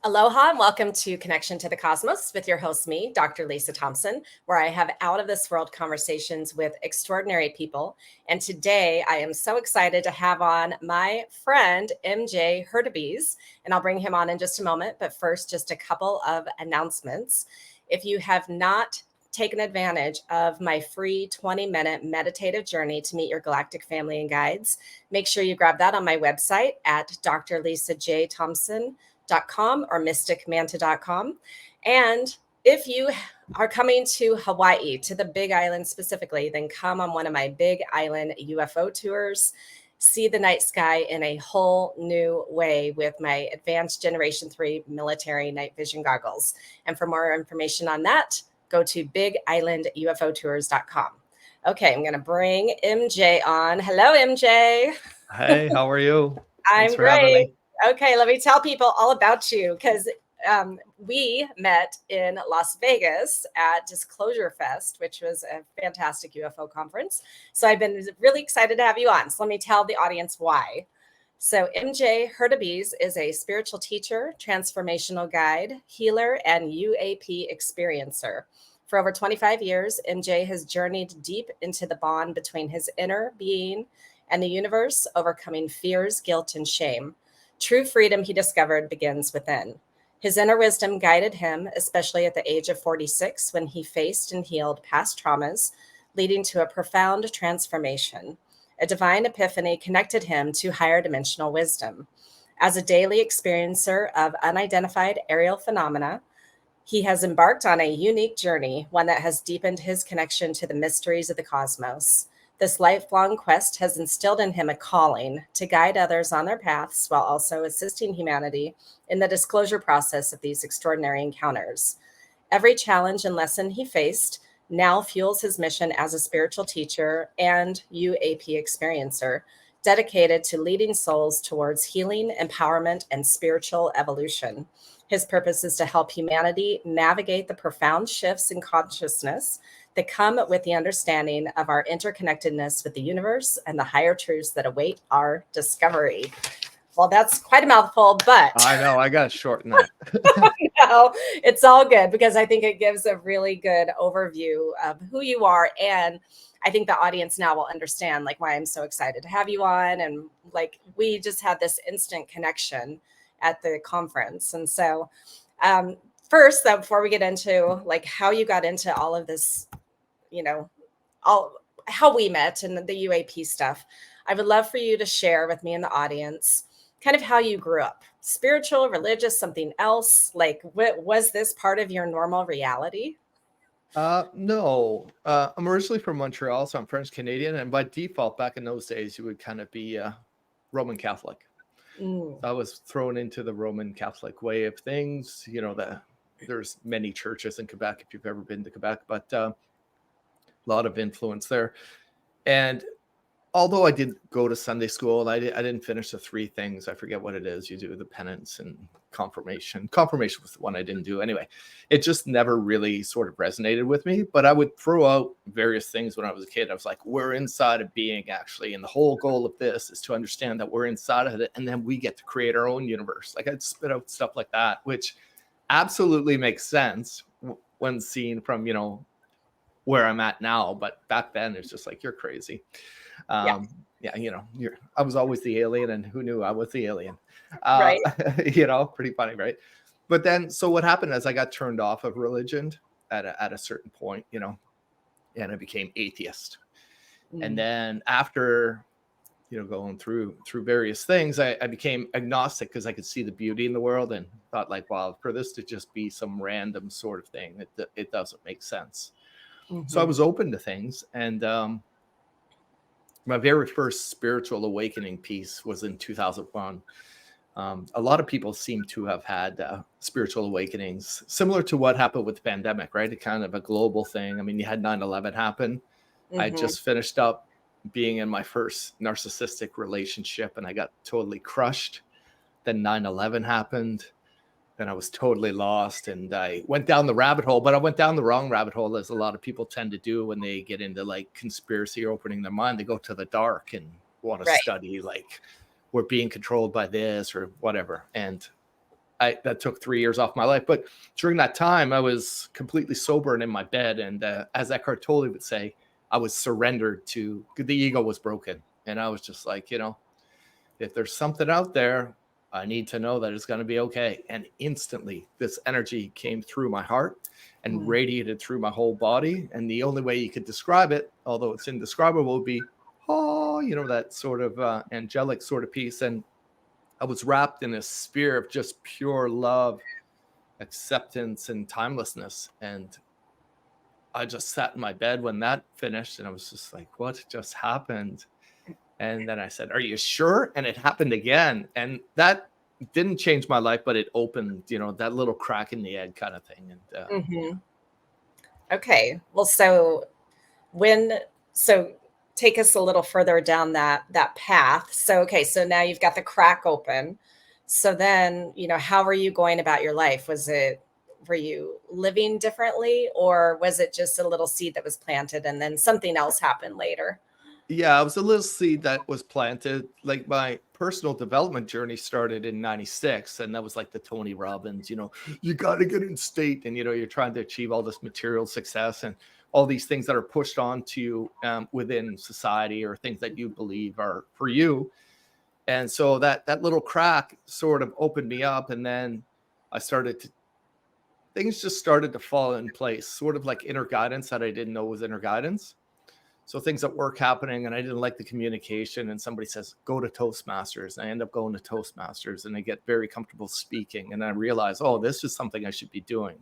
Aloha and welcome to Connection to the Cosmos with your host, me, Dr. Lisa Thompson, where I have out of this world conversations with extraordinary people. And today I am so excited to have on my friend, MJ Hurtibise, and I'll bring him on in just a moment. But first, just a couple of announcements. If you have not taken advantage of my free 20-minute meditative journey to meet your galactic family and guides, make sure you grab that on my website at drlisajthompson.com or mysticmanta.com. And if you are coming to Hawaii, to the Big Island specifically, then come on one of my Big Island UFO tours. See the night sky in a whole new way with my advanced Generation 3 military night vision goggles. And for more information on that, go to bigislandUFOtours.com. Okay, I'm going to bring MJ on. Hello, MJ. Hey, how are you? Thanks I'm for having great. me. Okay, let me tell people all about you because we met in Las Vegas at Disclosure Fest, which was a fantastic UFO conference. So I've been really excited to have you on. So let me tell the audience why. So MJ Hurtibise is a spiritual teacher, transformational guide, healer, and UAP experiencer. For over 25 years, MJ has journeyed deep into the bond between his inner being and the universe, overcoming fears, guilt, and shame. True freedom, he discovered, begins within. His inner wisdom guided him, especially at the age of 46, when he faced and healed past traumas, leading to a profound transformation. A divine epiphany connected him to higher dimensional wisdom. As a daily experiencer of unidentified aerial phenomena, he has embarked on a unique journey, one that has deepened his connection to the mysteries of the cosmos. This lifelong quest has instilled in him a calling to guide others on their paths while also assisting humanity in the disclosure process of these extraordinary encounters. Every challenge and lesson he faced now fuels his mission as a spiritual teacher and UAP experiencer, dedicated to leading souls towards healing, empowerment, and spiritual evolution. His purpose is to help humanity navigate the profound shifts in consciousness that come with the understanding of our interconnectedness with the universe and the higher truths that await our discovery. Well, that's quite a mouthful, but I know, I got to shorten that. no, it's all good because I think it gives a really good overview of who you are. And I think the audience now will understand like why I'm so excited to have you on. And like, we just had this instant connection at the conference. And so first though, before we get into like how you got into all of this, all how we met and the UAP stuff, I would love for you to share with me and the audience kind of how you grew up. Spiritual, religious, something else? Like, what was this part of your normal reality? No, I'm originally from Montreal, so I'm French Canadian, and by default, back in those days, you would kind of be Roman Catholic. So I was thrown into the Roman Catholic way of things. There's many churches in Quebec if you've ever been to Quebec, but a lot of influence there. And although I did go to Sunday school, I didn't finish the three things. I forget what it is. You do the penance and confirmation. Confirmation was the one I didn't do. Anyway, it just never really sort of resonated with me. But I would throw out various things when I was a kid. I was like, we're inside a being, actually. And the whole goal of this is to understand that we're inside of it. And then we get to create our own universe. Like I'd spit out stuff like that, which absolutely makes sense when seen from, where I'm at now. But back then, it's just like, you're crazy. I was always the alien, and who knew I was the alien? Right. Pretty funny, right? But then, so what happened is I got turned off of religion at a certain point, and I became atheist. And then after, going through various things, I became agnostic because I could see the beauty in the world and thought like, wow, for this to just be some random sort of thing, it doesn't make sense. So I was open to things, and my very first spiritual awakening piece was in 2001. A lot of people seem to have had spiritual awakenings, similar to what happened with the pandemic, right? It kind of a global thing. I mean, you had 9/11 happen. I just finished up being in my first narcissistic relationship, and I got totally crushed. Then 9/11 happened. Then I was totally lost, and I went down the rabbit hole, but I went down the wrong rabbit hole, as a lot of people tend to do when they get into like conspiracy or opening their mind. They go to the dark and want to study like we're being controlled by this or whatever. And that took 3 years off my life. But during that time, I was completely sober and in my bed. And as Eckhart Tolle would say, I was surrendered to, the ego was broken. And I was just like, if there's something out there, I need to know that it's going to be okay. And instantly this energy came through my heart and radiated through my whole body. And the only way you could describe it, although it's indescribable, would be, that sort of angelic sort of piece. And I was wrapped in a sphere of just pure love, acceptance, and timelessness. And I just sat in my bed when that finished, and I was just like, what just happened? And then I said, are you sure? And it happened again. And that didn't change my life, but it opened, that little crack in the egg kind of thing. And Okay. Well, so take us a little further down that path. So, okay. So now you've got the crack open. So then, how were you going about your life? Were you living differently, or was it just a little seed that was planted and then something else happened later? Yeah, it was a little seed that was planted. Like my personal development journey started in 96. And that was like the Tony Robbins, you got to get in state. And, you're trying to achieve all this material success and all these things that are pushed onto you within society, or things that you believe are for you. And so that little crack sort of opened me up. And then things just started to fall in place, sort of like inner guidance that I didn't know was inner guidance. So things at work happening, and I didn't like the communication, and somebody says, go to Toastmasters. And I end up going to Toastmasters, and I get very comfortable speaking. And I realize, oh, this is something I should be doing.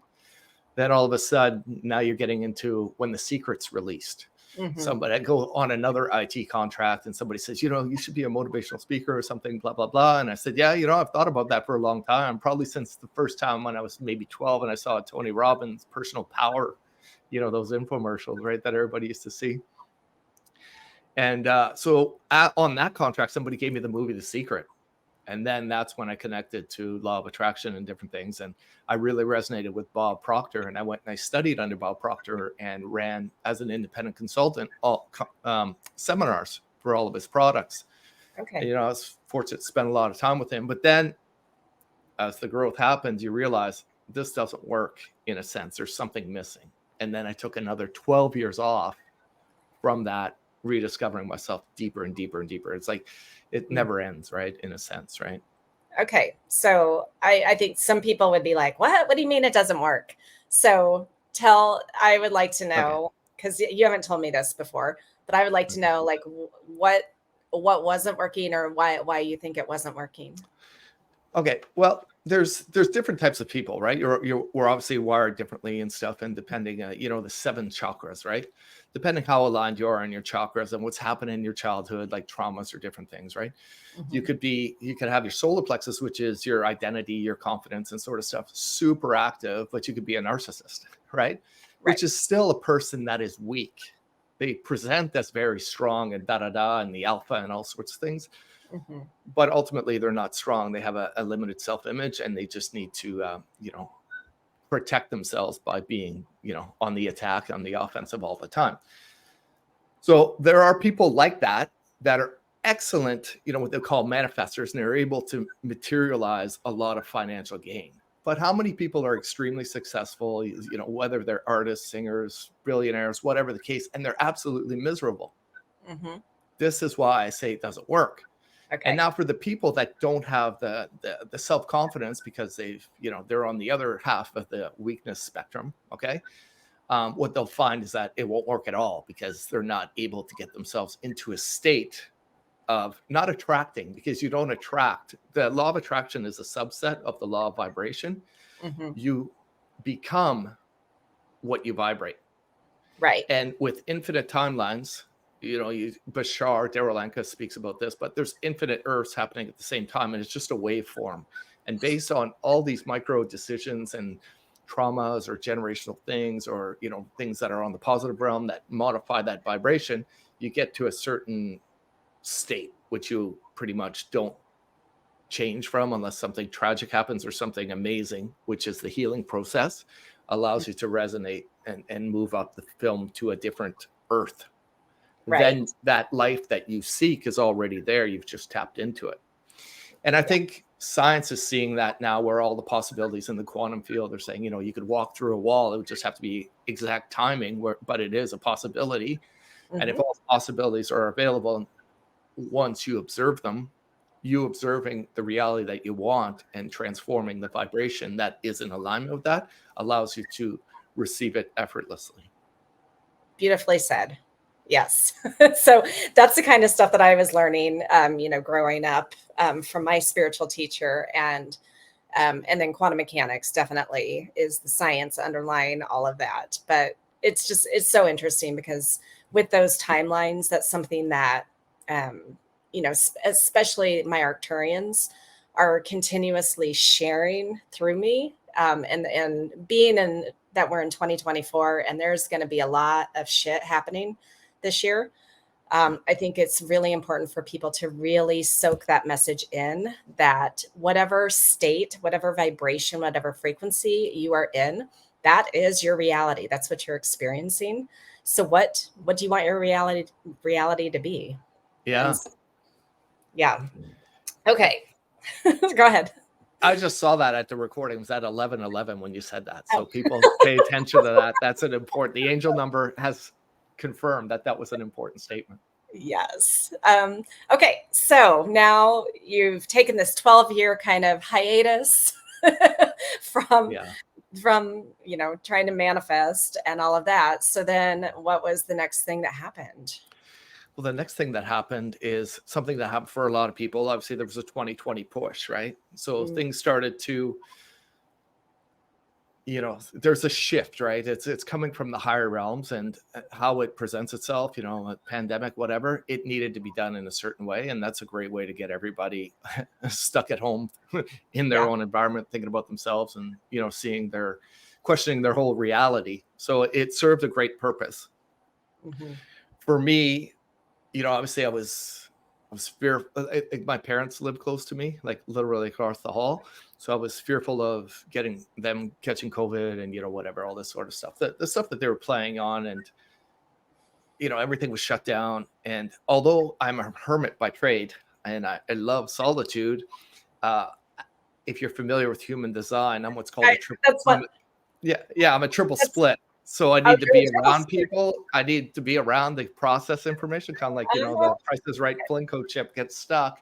Then all of a sudden, now you're getting into when The Secret's released. Somebody, I go on another IT contract, and somebody says, you should be a motivational speaker or something, blah, blah, blah. And I said, yeah, I've thought about that for a long time, probably since the first time when I was maybe 12 and I saw Tony Robbins' Personal Power, those infomercials, right, that everybody used to see. And so on that contract, somebody gave me the movie The Secret. And then that's when I connected to law of attraction and different things. And I really resonated with Bob Proctor. And I went and I studied under Bob Proctor and ran as an independent consultant all seminars for all of his products. Okay. I was fortunate to spend a lot of time with him. But then as the growth happens, you realize this doesn't work in a sense. There's something missing. And then I took another 12 years off from that, rediscovering myself deeper and deeper and deeper. It's like it never ends, right? In a sense, right? Okay. So I think some people would be like, what do you mean it doesn't work? So I would like to know, because you haven't told me this before, but I would like to know, like, what wasn't working, or why you think it wasn't working. Okay. Well, there's different types of people, right? We're obviously wired differently and stuff. And depending, the 7 chakras, right? Depending how aligned you are in your chakras and what's happened in your childhood, like traumas or different things, right? You could have your solar plexus, which is your identity, your confidence and sort of stuff, super active, but you could be a narcissist, right? Which is still a person that is weak. They present as very strong and and the alpha and all sorts of things. But ultimately, they're not strong. They have a limited self-image, and they just need to, protect themselves by being, on the attack, on the offensive all the time. So there are people like that are excellent, what they call manifestors, and they're able to materialize a lot of financial gain. But how many people are extremely successful, whether they're artists, singers, billionaires, whatever the case, and they're absolutely miserable? This is why I say it doesn't work. Okay. And now for the people that don't have the self-confidence because they're on the other half of the weakness spectrum, okay? What they'll find is that it won't work at all because they're not able to get themselves into a state of not attracting, because you don't attract. The law of attraction is a subset of the law of vibration. You become what you vibrate. Right. And with infinite timelines, Bashar Darolanka speaks about this, but there's infinite Earths happening at the same time, and it's just a waveform. And based on all these micro decisions and traumas or generational things, or things that are on the positive realm that modify that vibration, you get to a certain state which you pretty much don't change from unless something tragic happens or something amazing, which is the healing process, allows you to resonate and move up the film to a different Earth. Right. Then that life that you seek is already there. You've just tapped into it. And I think science is seeing that now, where all the possibilities in the quantum field are saying, you could walk through a wall. It would just have to be exact timing, but it is a possibility. And if all possibilities are available, once you observe them, you observing the reality that you want and transforming the vibration that is in alignment with that allows you to receive it effortlessly. Beautifully said. Yes. So that's the kind of stuff that I was learning, growing up, from my spiritual teacher, and then quantum mechanics definitely is the science underlying all of that. But it's so interesting because with those timelines, that's something that, especially my Arcturians are continuously sharing through me, and being in that we're in 2024 and there's going to be a lot of shit happening this year. I think it's really important for people to really soak that message in, that whatever state, whatever vibration, whatever frequency you are in, that is your reality. That's what you're experiencing. So what do you want your reality to be? Yeah. And, yeah. Okay. Go ahead. I just saw that at the recording. It was at 11:11 when you said that. So people pay attention to that. That's the angel number has confirmed that was an important statement. Yes. Okay. So now you've taken this 12-year kind of hiatus from trying to manifest and all of that. So then what was the next thing that happened? Well, the next thing that happened is something that happened for a lot of people. Obviously, there was a 2020 push, right? So things started to, there's a shift, right? It's coming from the higher realms, and how it presents itself, a pandemic, whatever, it needed to be done in a certain way. And that's a great way to get everybody stuck at home in their own environment, thinking about themselves and, questioning their whole reality. So it served a great purpose. For me, obviously I was fearful. My parents lived close to me, like literally across the hall. So I was fearful of catching COVID and, whatever, all this sort of stuff, the stuff that they were playing on. And, everything was shut down. And although I'm a hermit by trade and I love solitude, if you're familiar with human design, I'm what's called a triple. I'm a triple split. So I need to be around people. I need to be around the process information, kind of like, the Price is Right Flinko chip gets stuck.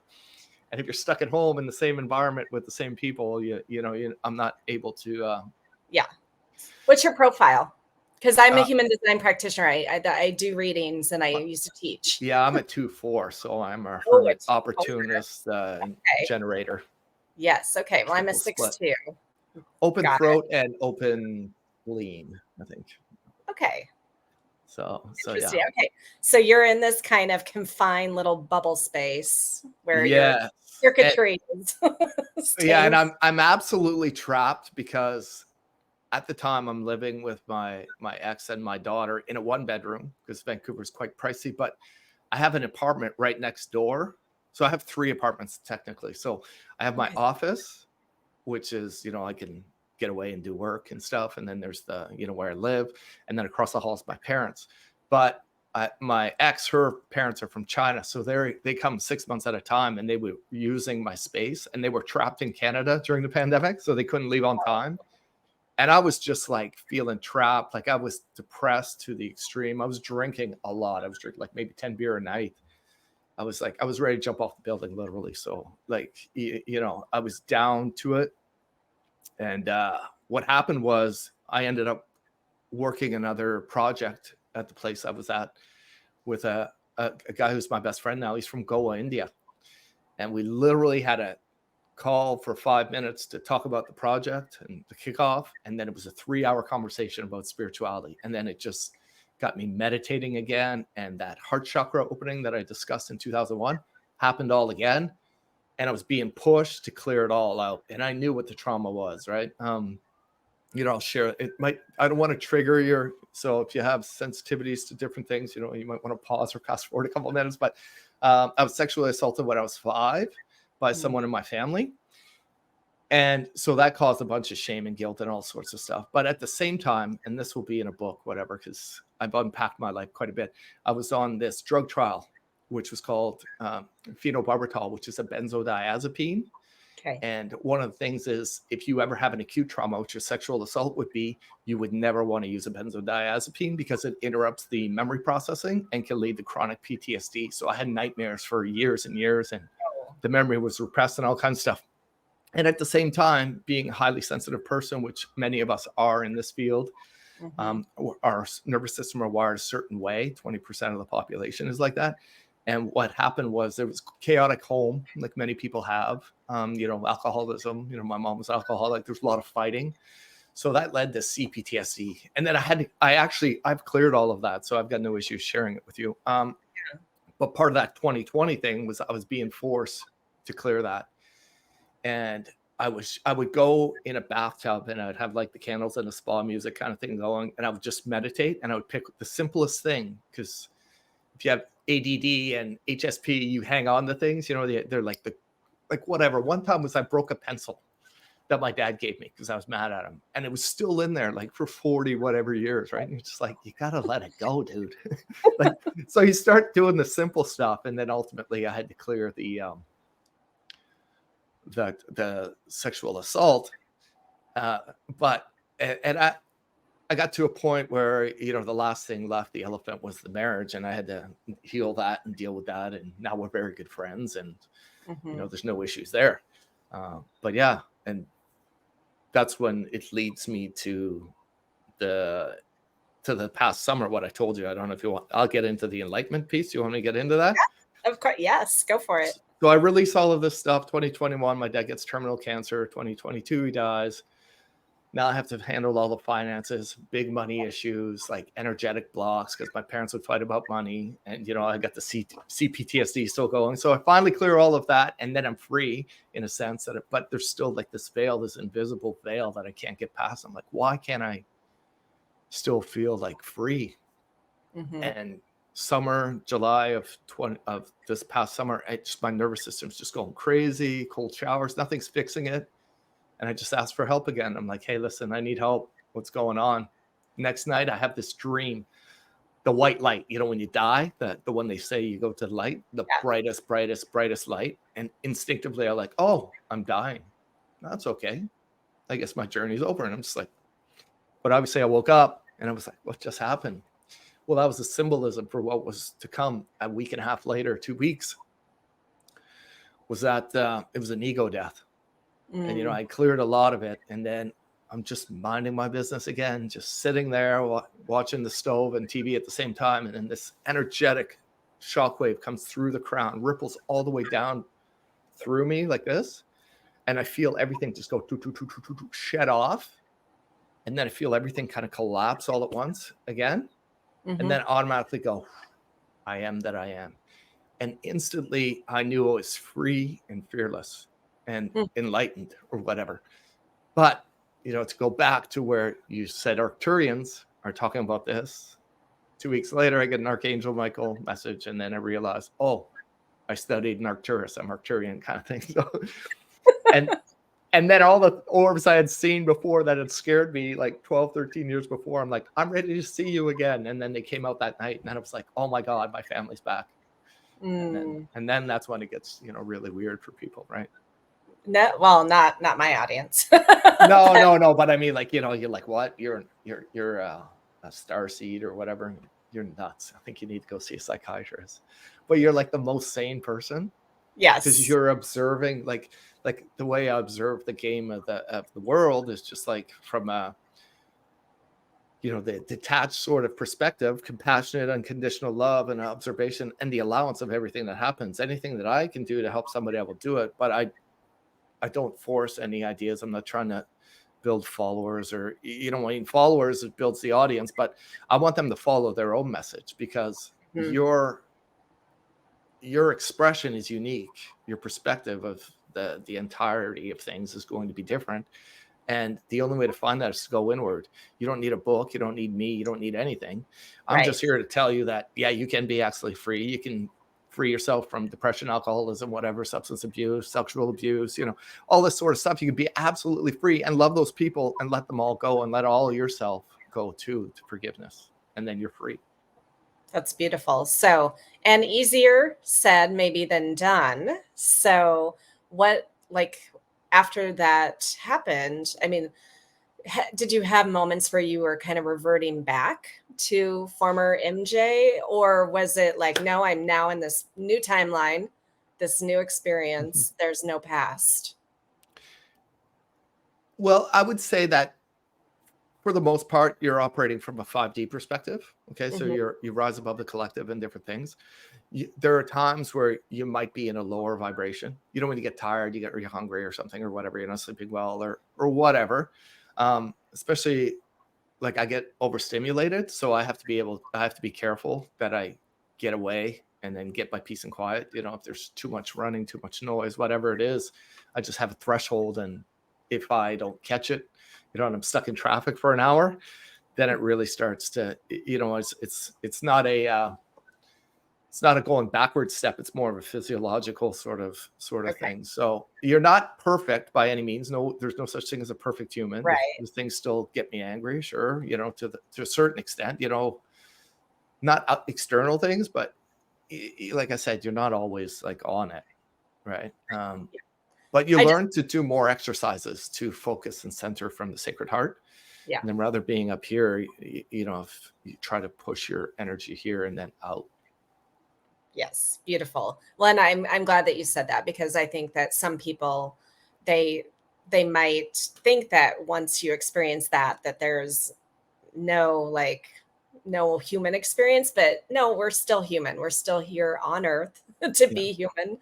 And if you're stuck at home in the same environment with the same people, I'm not able to. What's your profile? Because I'm a human design practitioner. I do readings and I used to teach. Yeah, I'm a 2/4. So I'm a hermit, opportunist, generator. Yes. Okay. Well, I'm a 6/2. Open throat and open lean, I think. Okay. So yeah. Okay. So you're in this kind of confined little bubble space where your circuitry is. Yeah, and I'm absolutely trapped because at the time I'm living with my ex and my daughter in a 1-bedroom because Vancouver is quite pricey, but I have an apartment right next door. So I have 3 apartments technically. So I have my office, which is, I can get away and do work and stuff. And then there's the, where I live. And then across the hall is my parents. But my ex, her parents are from China. So they come 6 months at a time and they were using my space and they were trapped in Canada during the pandemic. So they couldn't leave on time. And I was just like feeling trapped. Like I was depressed to the extreme. I was drinking a lot. I was drinking like maybe 10 beer a night. I was ready to jump off the building, literally. So like, I was down to it. And what happened was I ended up working another project at the place I was at with a guy who's my best friend now. He's from Goa, India. And we literally had a call for 5 minutes to talk about the project and the kickoff. And then it was a 3-hour conversation about spirituality. And then it just got me meditating again. And that heart chakra opening that I discussed in 2001 happened all again. And I was being pushed to clear it all out. And I knew what the trauma was, right? I'll share it. I don't want to trigger so if you have sensitivities to different things, you might want to pause or fast forward a couple of minutes. But I was sexually assaulted when I was 5 by someone in my family. And so that caused a bunch of shame and guilt and all sorts of stuff. But at the same time, and this will be in a book, whatever, because I've unpacked my life quite a bit. I was on this drug trial, which was called phenobarbital, which is a benzodiazepine. Okay. And one of the things is, if you ever have an acute trauma, which a sexual assault would be, you would never want to use a benzodiazepine because it interrupts the memory processing and can lead to chronic PTSD. So I had nightmares for years and years, and the memory was repressed and all kinds of stuff. And at the same time, being a highly sensitive person, which many of us are in this field, our nervous system are wired a certain way. 20% of the population is like that. And what happened was, there was chaotic home, like many people have, alcoholism, my mom was alcoholic. There's a lot of fighting. So that led to CPTSD. And then I've cleared all of that. So I've got no issues sharing it with you. But part of that 2020 thing was I was being forced to clear that. And I would go in a bathtub, and I'd have like the candles and the spa music kind of thing going. And I would just meditate, and I would pick the simplest thing, because if you have ADD and HSP, you hang on to things, they're like whatever. One time was I broke a pencil that my dad gave me because I was mad at him, and it was still in there like for 40 whatever years, right? And you're just like, you gotta let it go, dude. So you start doing the simple stuff, and then ultimately I had to clear the sexual assault, but I got to a point where, the last thing left, the elephant, was the marriage, and I had to heal that and deal with that. And now we're very good friends, and, there's no issues there. But yeah, and that's when it leads me to the past summer, what I told you. I don't know if you want, I'll get into the enlightenment piece. You want me to get into that? Yeah, of course. Yes, go for it. So I release all of this stuff. 2021, my dad gets terminal cancer. 2022, he dies. Now I have to handle all the finances, big money issues, like energetic blocks, because my parents would fight about money. And, I got the CPTSD still going. So I finally clear all of that. And then I'm free, in a sense, but there's still like this veil, this invisible veil that I can't get past. I'm like, why can't I still feel like free? And July of this past summer, my nervous system's just going crazy, cold showers, nothing's fixing it. And I just asked for help again. I'm like, hey, listen, I need help. What's going on? Next night, I have this dream. The white light, when you die, the one they say you go to the light, the brightest light. And instinctively, I'm like, oh, I'm dying. That's okay. I guess my journey's over. And I'm just like, but obviously I woke up and I was like, what just happened? Well, that was a symbolism for what was to come a week and a half later, 2 weeks, was that it was an ego death. And, I cleared a lot of it. And then I'm just minding my business again, just sitting there watching the stove and TV at the same time. And then this energetic shockwave comes through the crown, ripples all the way down through me like this. And I feel everything just go shed off. And then I feel everything kind of collapse all at once again. And then automatically go, I am that I am. And instantly I knew I was free and fearless and enlightened, or whatever. But, to go back to where you said Arcturians are talking about this, 2 weeks later, I get an Archangel Michael message. And then I realized, I studied in Arcturus, I'm Arcturian kind of thing. So, and then all the orbs I had seen before that had scared me like 12, 13 years before, I'm like, I'm ready to see you again. And then they came out that night, and then I was like, oh my God, my family's back. And then that's when it gets, really weird for people, right? No, well, not my audience. No. But I mean, like, you're like, what? You're a star seed or whatever. You're nuts. I think you need to go see a psychiatrist. But you're like the most sane person. Yes. Because you're observing, like the way I observe the game of the world is just like from a, the detached sort of perspective, compassionate, unconditional love and observation, and the allowance of everything that happens. Anything that I can do to help somebody, I will do it. But I don't force any ideas. I'm not trying to build followers, or, followers, it builds the audience, but I want them to follow their own message, because your expression is unique. Your perspective of the entirety of things is going to be different. And the only way to find that is to go inward. You don't need a book. You don't need me. You don't need anything. I'm just here to tell you that, yeah, you can be actually free. You can free yourself from depression, alcoholism, whatever, substance abuse, sexual abuse, all this sort of stuff. You can be absolutely free and love those people and let them all go, and let all of yourself go to forgiveness. And then you're free. That's beautiful. So, and easier said maybe than done. So what, like, after that happened, I mean, did you have moments where you were kind of reverting back to former MJ, or was it like, no, I'm now in this new timeline, this new Mhm. experience, there's no past? Well, I would say that for the most part, you're operating from a 5D perspective. Okay, so Mhm. you rise above the collective and different things. There are times where you might be in a lower vibration. You know, when you get tired, you get really hungry or something or whatever. You're not sleeping well or whatever. Especially like I get overstimulated, so I have to be careful that I get away and then get my peace and quiet. You know, if there's too much running, too much noise, whatever it is, I just have a threshold, and if I don't catch it, you know, and I'm stuck in traffic for an hour, then it really starts to, you know, it's not a going backwards step. It's more of a physiological sort of Okay. thing. So you're not perfect by any means. No, there's no such thing as a perfect human. Right. The things still get me angry, sure, you know, to a certain extent, you know, not external things, but like I said, you're not always like on it, right? Yeah. But you I just, learn to do more exercises to focus and center from the Sacred Heart. yeah. And then rather being up here, you know, if you try to push your energy here and then out. Yes, beautiful. Well, and I'm glad that you said that, because I think that some people, they they might think that once you experience that, that there's no, like, no human experience, but no, we're still human. We're still here on earth to Yeah. be human,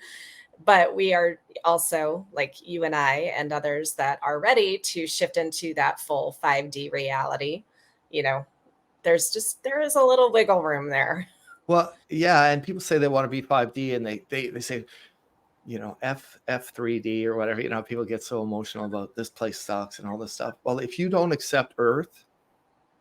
but we are also, like you and I and others that are ready to shift into that full 5D reality. You know, there is a little wiggle room there. Well, yeah, and people say they want to be 5D and they say, you know, F3D or whatever, you know, people get so emotional about this place sucks and all this stuff. Well, if you don't accept Earth,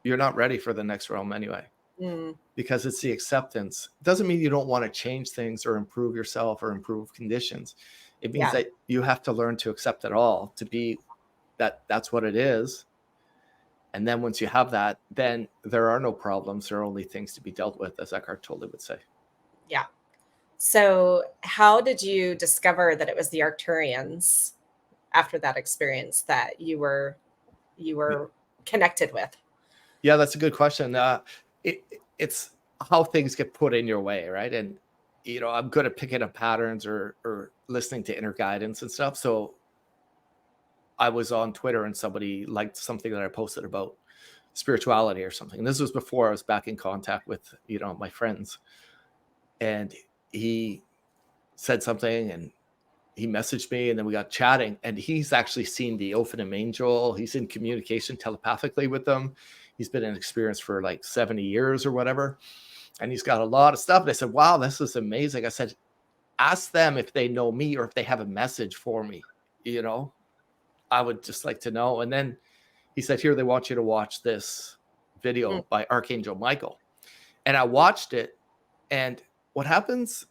you're not ready for the next realm anyway, Mm, because it's the acceptance. It doesn't mean you don't want to change things or improve yourself or improve conditions. It means yeah. that you have to learn to accept it all, to be that's what it is. And then once you have that, then there are no problems. There are only things to be dealt with, as Eckhart Tolle would say. Yeah. So, how did you discover that it was the Arcturians after that experience that you were connected with? Yeah, that's a good question. It's how things get put in your way, right? And you know, I'm good at picking up patterns or listening to inner guidance and stuff. So I was on Twitter and somebody liked something that I posted about spirituality or something. And this was before I was back in contact with, you know, my friends. And he said something and he messaged me and then we got chatting, and he's actually seen the Ophanim angel. He's in communication telepathically with them. He's been in experience for like 70 years or whatever. And he's got a lot of stuff. And I said, wow, this is amazing. I said, ask them if they know me or if they have a message for me. You know, I would just like to know. And then he said, here, they want you to watch this Mm, video by Archangel Michael. And I watched it. And what happens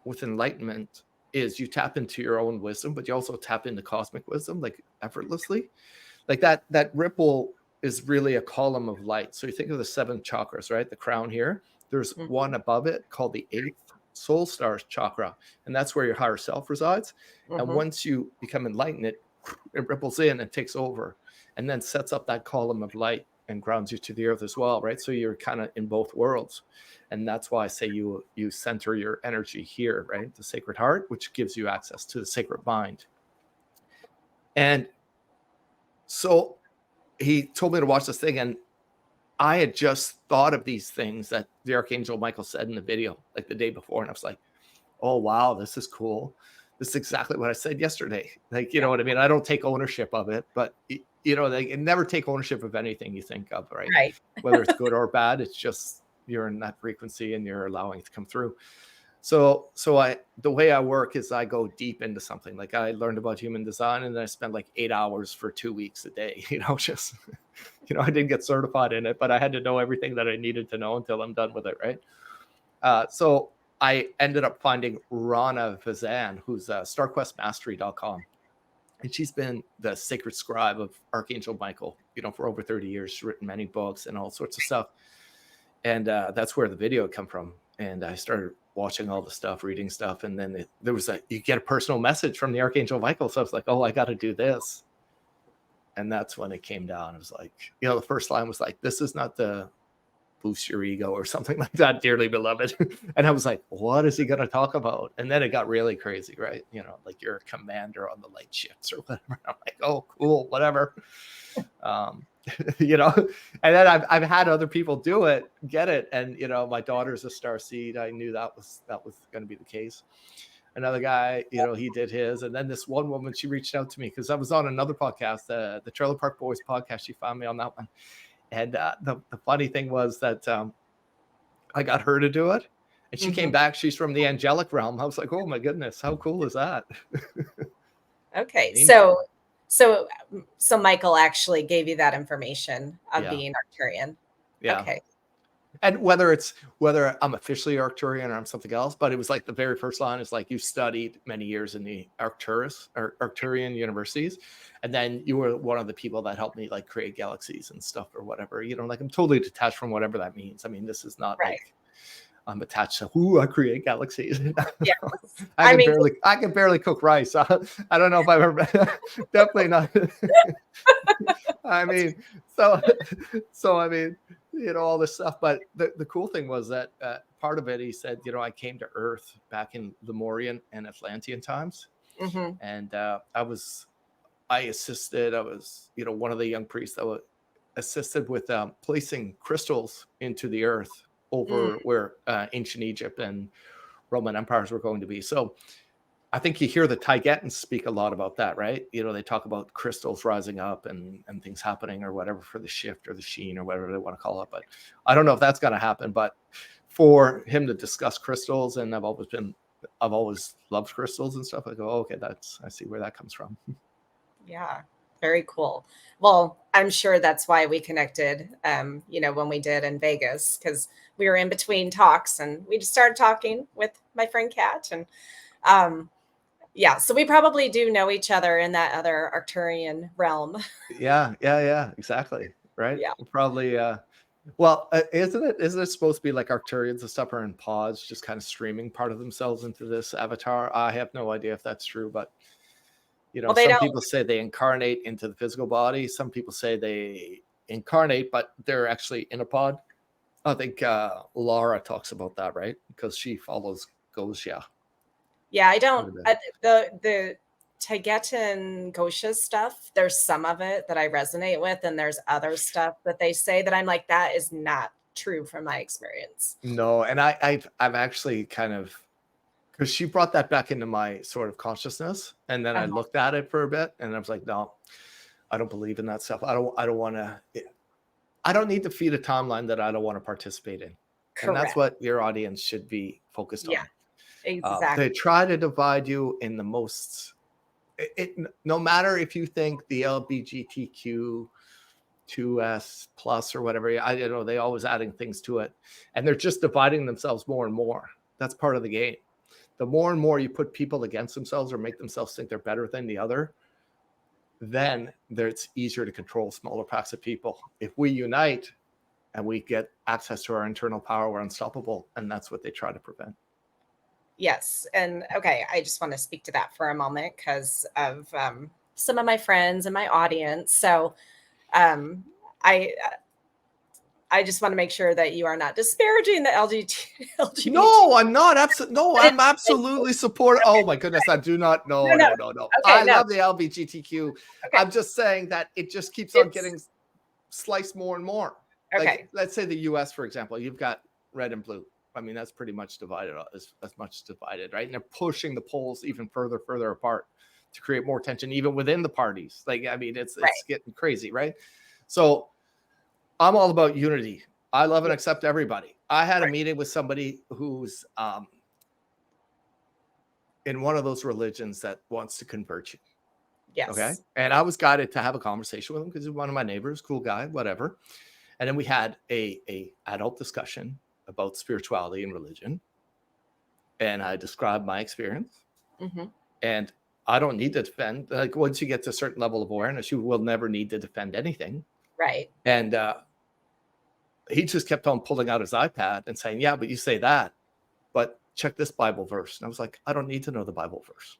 with enlightenment is you tap into your own wisdom, but you also tap into cosmic wisdom, like effortlessly. Like that ripple is really a column of light. So you think of the seven chakras, right? The crown here. There's mhm, one above it called the eighth soul star chakra, and that's where your higher self resides. And mhm. once you become enlightened, it ripples in and takes over, and then sets up that column of light and grounds you to the earth as well, right? So you're kind of in both worlds, and that's why I say you center your energy here, right? The Sacred Heart, which gives you access to the sacred mind. And so he told me to watch this thing, and I had just thought of these things that the Archangel Michael said in the video, like the day before, and I was like, "Oh wow, this is cool. This is exactly what I said yesterday." Like, you Yeah. know what I mean? I don't take ownership of it, but you know, they never take ownership of anything you think of, right? Right. Whether it's good or bad, it's just you're in that frequency and you're allowing it to come through. So the way I work is I go deep into something. Like I learned about human design and then I spent like 8 hours for 2 weeks a day, you know, just you know, I didn't get certified in it, but I had to know everything that I needed to know until I'm done with it, right? So I ended up finding Rana Vazan, who's starquestmastery.com. And she's been the sacred scribe of Archangel Michael, you know, for over 30 years. She's written many books and all sorts of stuff. And that's where the video had come from. And I started watching all the stuff, reading stuff. And then you get a personal message from the Archangel Michael. So I was like, oh, I got to do this. And that's when it came down. It was like, the first line was like, this is not the boost your ego or something like that, dearly beloved. And I was like, what is he going to talk about? And then it got really crazy, right? Like you're a commander on the light shifts or whatever. I'm like, oh, cool, whatever. And then I've had other people get it. And, my daughter's a star seed. I knew that was going to be the case. Another guy, he did his. And then this one woman, she reached out to me because I was on another podcast, the Trailer Park Boys podcast. She found me on that one. And the funny thing was that I got her to do it. And she came back. She's from the angelic realm. I was like, oh, my goodness. How cool is that? Okay. So Michael actually gave you that information of being Arcturian. Yeah. Okay. And whether I'm officially Arcturian or I'm something else, but it was like the very first line is like, you studied many years in the Arcturian universities. And then you were one of the people that helped me like create galaxies and stuff or whatever, like I'm totally detached from whatever that means. I mean, this is not like I'm attached to who I create galaxies. Yeah. I can barely cook rice. I don't know if I've ever, definitely not. I mean, so I mean, all this stuff. But the cool thing was that part of it, he said, I came to Earth back in Lemurian and Atlantean times. Mm-hmm. And I was one of the young priests that assisted with placing crystals into the earth over where ancient Egypt and Roman empires were going to be. So I think you hear the Taigetans speak a lot about that, right? They talk about crystals rising up and things happening or whatever for the shift or the sheen or whatever they want to call it. But I don't know if that's going to happen. But for him to discuss crystals, and I've always loved crystals and stuff. I go, oh, okay, I see where that comes from. Yeah, very cool. Well, I'm sure that's why we connected, when we did in Vegas, because we were in between talks and we just started talking with my friend Kat. And so we probably do know each other in that other Arcturian realm. Yeah, exactly. Right. Yeah. Probably. Isn't it supposed to be like Arcturians and stuff are in pods, just kind of streaming part of themselves into this avatar? I have no idea if that's true, but some people say they incarnate into the physical body. Some people say they incarnate, but they're actually in a pod. I think Laura talks about that, right? Because she follows Gosia. Yeah, I don't. The Taigetan Gosha stuff, there's some of it that I resonate with, and there's other stuff that they say that I'm like, that is not true from my experience. No, and I've actually kind of, because she brought that back into my sort of consciousness, and then I looked at it for a bit, and I was like, no, I don't believe in that stuff. I don't want to. I don't need to feed a timeline that I don't want to participate in. Correct. And that's what your audience should be focused on. Yeah, exactly. They try to divide you in the most. No matter if you think the LGBTQ 2S plus or whatever, they always adding things to it, and they're just dividing themselves more and more. That's part of the game. The more and more you put people against themselves or make themselves think they're better than the other, then it's easier to control smaller packs of people. If we unite and we get access to our internal power, we're unstoppable. And that's what they try to prevent. Yes. And okay, I just want to speak to that for a moment because of some of my friends and my audience. So I just want to make sure that you are not disparaging the LGBT. No, I'm not. I'm absolutely supportive. Okay. Oh my goodness, I do not. No. Okay, I love the LGBTQ. Okay. I'm just saying that it just keeps on getting sliced more and more. Okay. Like, let's say the U.S., for example, you've got red and blue. I mean, that's pretty much divided, as much divided, right? And they're pushing the polls even further apart to create more tension, even within the parties. Like, I mean, it's getting crazy, right? So I'm all about unity. I love and accept everybody. I had a meeting with somebody who's in one of those religions that wants to convert you. Yes. Okay. And I was guided to have a conversation with him because he's one of my neighbors, cool guy, whatever. And then we had a adult discussion about spirituality and religion. And I described my experience. Mm-hmm. And I don't need to defend. Like, once you get to a certain level of awareness, you will never need to defend anything. Right. And he just kept on pulling out his iPad and saying, yeah, but you say that. but check this Bible verse. And I was like, I don't need to know the Bible verse.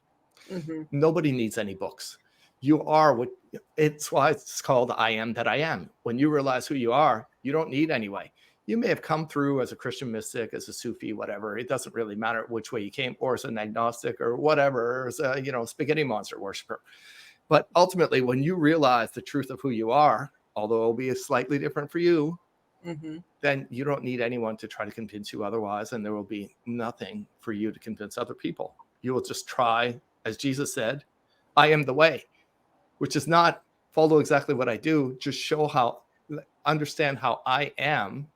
Mm-hmm. Nobody needs any books. You are what, it's why it's called I am that I am. When you realize who you are, you don't need anyway. You may have come through as a Christian mystic, as a Sufi, whatever. It doesn't really matter which way you came, or as an agnostic or whatever, or as a, spaghetti monster worshiper. But ultimately, when you realize the truth of who you are, although it'll be slightly different for you, Mm-hmm. then you don't need anyone to try to convince you otherwise. And there will be nothing for you to convince other people. You will just try, as Jesus said, I am the way, which is not follow exactly what I do, just understand how I am,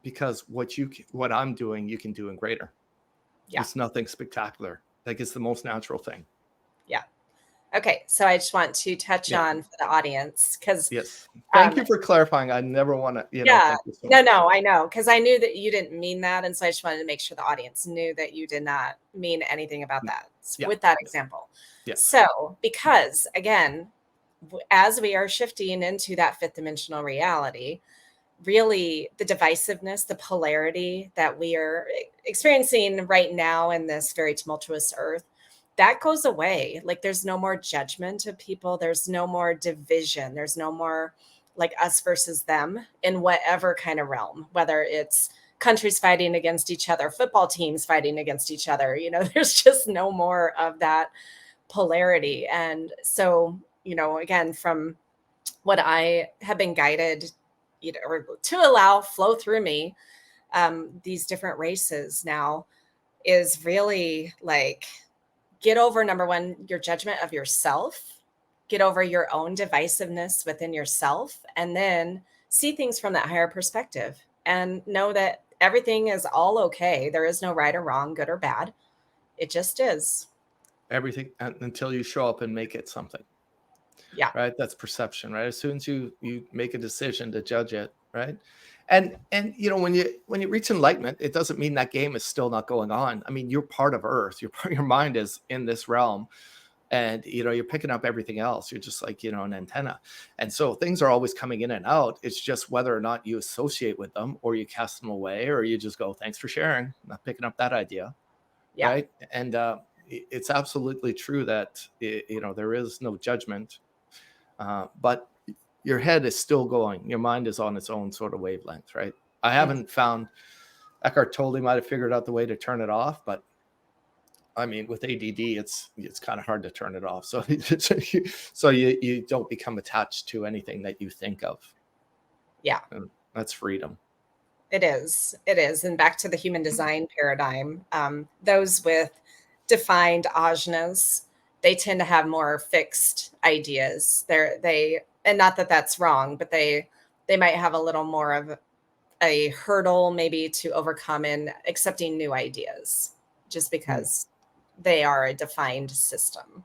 because what I'm doing, you can do in greater. Yeah. It's nothing spectacular. Like, it's the most natural thing. Yeah. Okay. So I just want to touch on for the audience, because yes. Thank you for clarifying. I never want to, yeah, thank you so much. no, I know, because I knew that you didn't mean that. And so I just wanted to make sure the audience knew that you did not mean anything about that with that example. Yes. So, because again, as we are shifting into that fifth dimensional reality, really the divisiveness, the polarity that we are experiencing right now in this very tumultuous earth, that goes away. Like, there's no more judgment of people. There's no more division. There's no more like us versus them in whatever kind of realm, whether it's countries fighting against each other, football teams fighting against each other. There's just no more of that polarity. And so, again, from what I have been guided, or to allow flow through me, these different races now, is really like, get over, number one, your judgment of yourself, get over your own divisiveness within yourself, and then see things from that higher perspective and know that everything is all okay. There is no right or wrong, good or bad. It just is. Everything until you show up and make it something. Yeah. Right. That's perception, right? As soon as you make a decision to judge it, right? And when you reach enlightenment, it doesn't mean that game is still not going on. I mean, you're part of Earth. Your mind is in this realm, and you're picking up everything else. You're just like an antenna, and so things are always coming in and out. It's just whether or not you associate with them, or you cast them away, or you just go, "Thanks for sharing. I'm not picking up that idea." Yeah. Right? And it's absolutely true that there is no judgment. But your head is still going. Your mind is on its own sort of wavelength, right? I haven't found, Eckhart Tolle might have figured out the way to turn it off, but I mean, with ADD, it's kind of hard to turn it off. So, so you don't become attached to anything that you think of. Yeah. And that's freedom. It is. It is. And back to the human design paradigm, those with defined ajnas, they tend to have more fixed ideas. And not that that's wrong, but they might have a little more of a hurdle maybe to overcome in accepting new ideas, just because they are a defined system.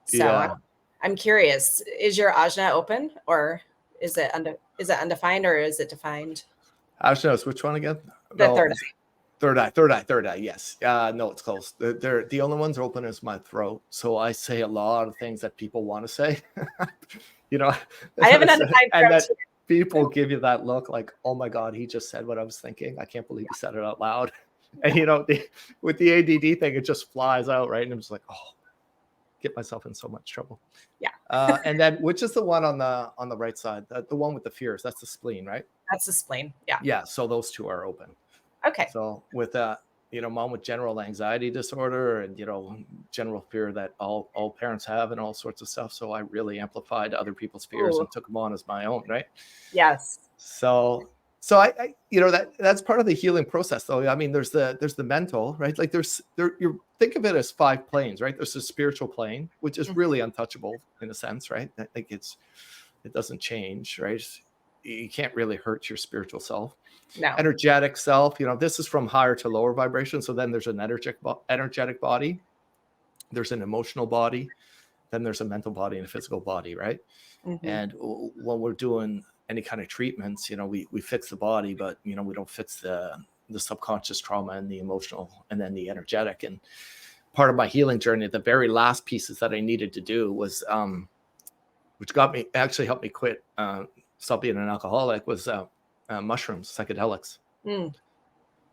So I'm curious, is your ajna open, or is it undefined, or is it defined? Ajnas, which one again? The third eye. Third eye. Yes. No, it's close. The only ones open is my throat. So I say a lot of things that people want to say. I have an undefined and throat that people give you that look like, oh my God, he just said what I was thinking. I can't believe he said it out loud. And with the ADD thing, it just flies out, right? And I'm just like, oh, get myself in so much trouble. Yeah. And then, which is the one on the right side? The one with the fears. That's the spleen, right? That's the spleen. Yeah. Yeah. So those two are open. Okay. So with mom with general anxiety disorder and general fear that all parents have and all sorts of stuff. So I really amplified other people's fears and took them on as my own, right? Yes. So I that's part of the healing process, though. I mean, there's the mental, right? Like you think of it as 5 planes, right? There's the spiritual plane, which is really untouchable in a sense, right? Like it doesn't change, right? You can't really hurt your spiritual self. No. Energetic self, this is from higher to lower vibration. So then there's an energetic body, there's an emotional body, then there's a mental body and a physical body, right? Mm-hmm. And when we're doing any kind of treatments, we fix the body, but we don't fix the subconscious trauma and the emotional and then the energetic. And part of my healing journey, the very last pieces that I needed to do was which actually helped me quit stop being an alcoholic, was mushrooms, psychedelics.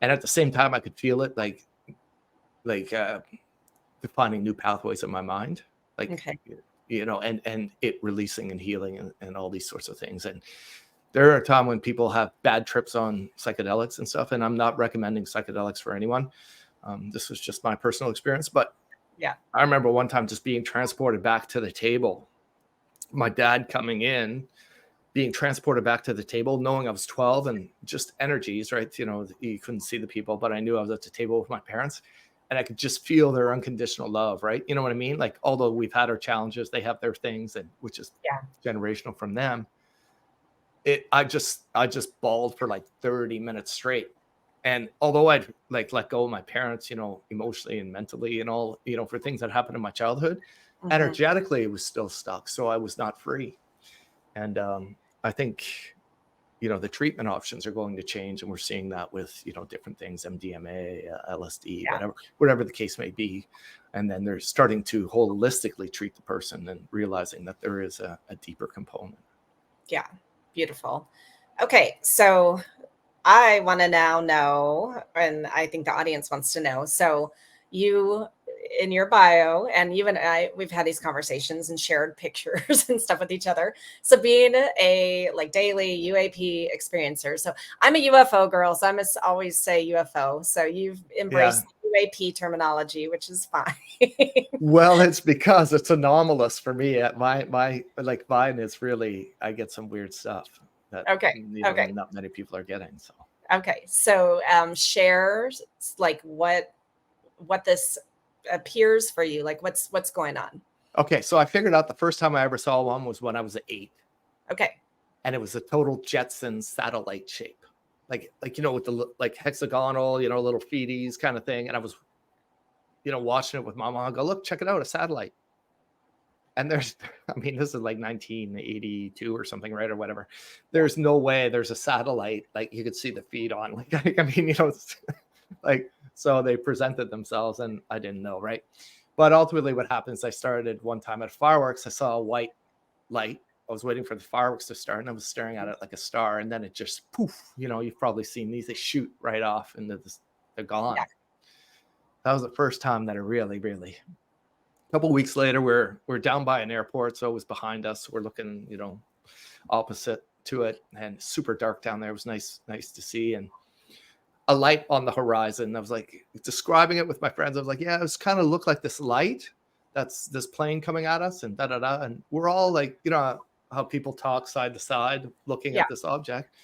And at the same time, I could feel it like defining new pathways in my mind, like, Okay. and it releasing and healing and all these sorts of things. And there are times when people have bad trips on psychedelics and stuff, and I'm not recommending psychedelics for anyone. This was just my personal experience, but Yeah. I remember one time just being transported back to the table. My dad coming in, being transported back to the table, knowing I was 12 and just energies, right? You couldn't see the people, but I knew I was at the table with my parents and I could just feel their unconditional love, right? You know what I mean? Like, although we've had our challenges, they have their things, and which is generational from them. I just bawled for like 30 minutes straight. And although I'd like let go of my parents, emotionally and mentally and all, for things that happened in my childhood, energetically, it was still stuck. So I was not free. And I think, the treatment options are going to change. And we're seeing that with, different things, MDMA, LSD, whatever the case may be. And then they're starting to holistically treat the person and realizing that there is a deeper component. Yeah. Beautiful. Okay. So I want to now know, and I think the audience wants to know. So you, in your bio, and you and I, we've had these conversations and shared pictures and stuff with each other. So being a like daily UAP experiencer. So I'm a UFO girl, so I must always say UFO. So you've embraced UAP terminology, which is fine. Well, it's because it's anomalous for me. My like mine is really, I get some weird stuff that not many people are getting. So so share like what this appears for you, like what's going on. Okay, so I figured out the first time I ever saw one was when I was 8. Okay. And it was a total Jetson satellite shape, like with the like hexagonal, little feeties kind of thing. And I was, watching it with my mom. I go, look, check it out, a satellite. And this is like 1982 or something, right? Or whatever. There's no way there's a satellite like you could see the feed on. Like, so they presented themselves and I didn't know, right? But ultimately what happens, I started one time at fireworks. I saw a white light. I was waiting for the fireworks to start and I was staring at it like a star. And then it just poof, you've probably seen these, they shoot right off into this, they're gone. Yeah. That was the first time that I really, really. A couple of weeks later, we're down by an airport, so it was behind us. We're looking, opposite to it, and super dark down there. It was nice to see, and a light on the horizon. I was like describing it with my friends. I was like, yeah, it was kind of looked like this light. That's this plane coming at us, and and we're all like, how people talk side to side, looking at this object.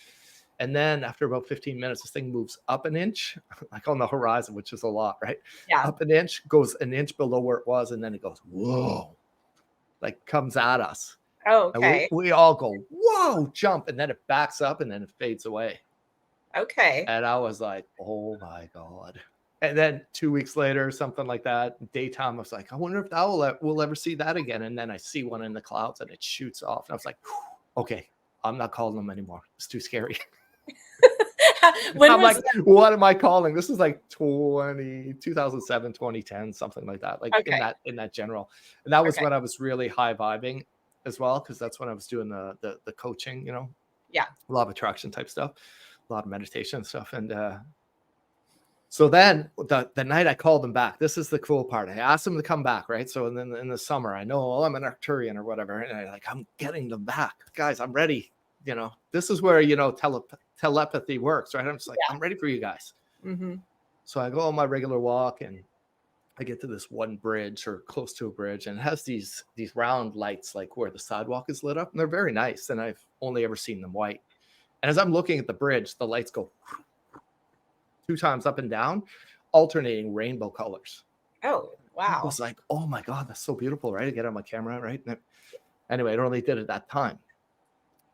And then after about 15 minutes, this thing moves up an inch, like on the horizon, which is a lot, right? Yeah. Up an inch, goes an inch below where it was, and then it goes, whoa, like comes at us. Oh, okay. And we all go, whoa, jump, and then it backs up and then it fades away. Okay. And I was like, oh my God. And then 2 weeks later, something like that, daytime, I was like, I wonder if we'll ever see that again. And then I see one in the clouds and it shoots off. And I was like, okay, I'm not calling them anymore. It's too scary. I'm like, what am I calling? This is like 2007, 2010, something like that. Like in that general. And that was when I was really high vibing as well, because that's when I was doing the coaching, law of attraction type stuff, a lot of meditation stuff. And so then the night I called them back, this is the cool part. I asked them to come back, right? So then in the summer, I know I'm an Arcturian or whatever, and I'm getting them back, guys. I'm ready. This is where telepathy works, right? I'm just like, I'm ready for you guys. Mm-hmm. So I go on my regular walk and I get to this one bridge or close to a bridge, and it has these round lights, like where the sidewalk is lit up, and they're very nice. And I've only ever seen them white. And as I'm looking at the bridge, the lights go 2 times up and down, alternating rainbow colors. Oh, wow. I was like, oh my God, that's so beautiful, right? I get on my camera, right? And anyway, it only did it that time.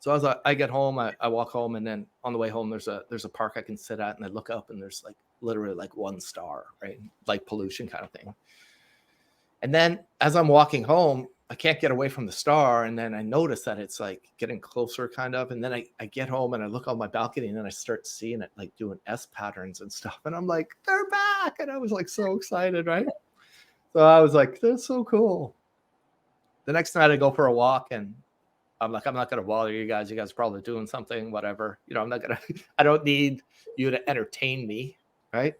So I get home, I walk home, and then on the way home, there's a park I can sit at, and I look up, and there's like literally like one star, right? Like pollution kind of thing. And then as I'm walking home, I can't get away from the star, and then I notice that it's like getting closer, kind of. And then I get home and I look on my balcony, and then I start seeing it like doing S patterns and stuff, and I'm like, they're back, and I was like so excited, right? So I was like, that's so cool. The next night I go for a walk, and I'm like, I'm not going to bother you guys. You guys are probably doing something, whatever. I don't need you to entertain me. right?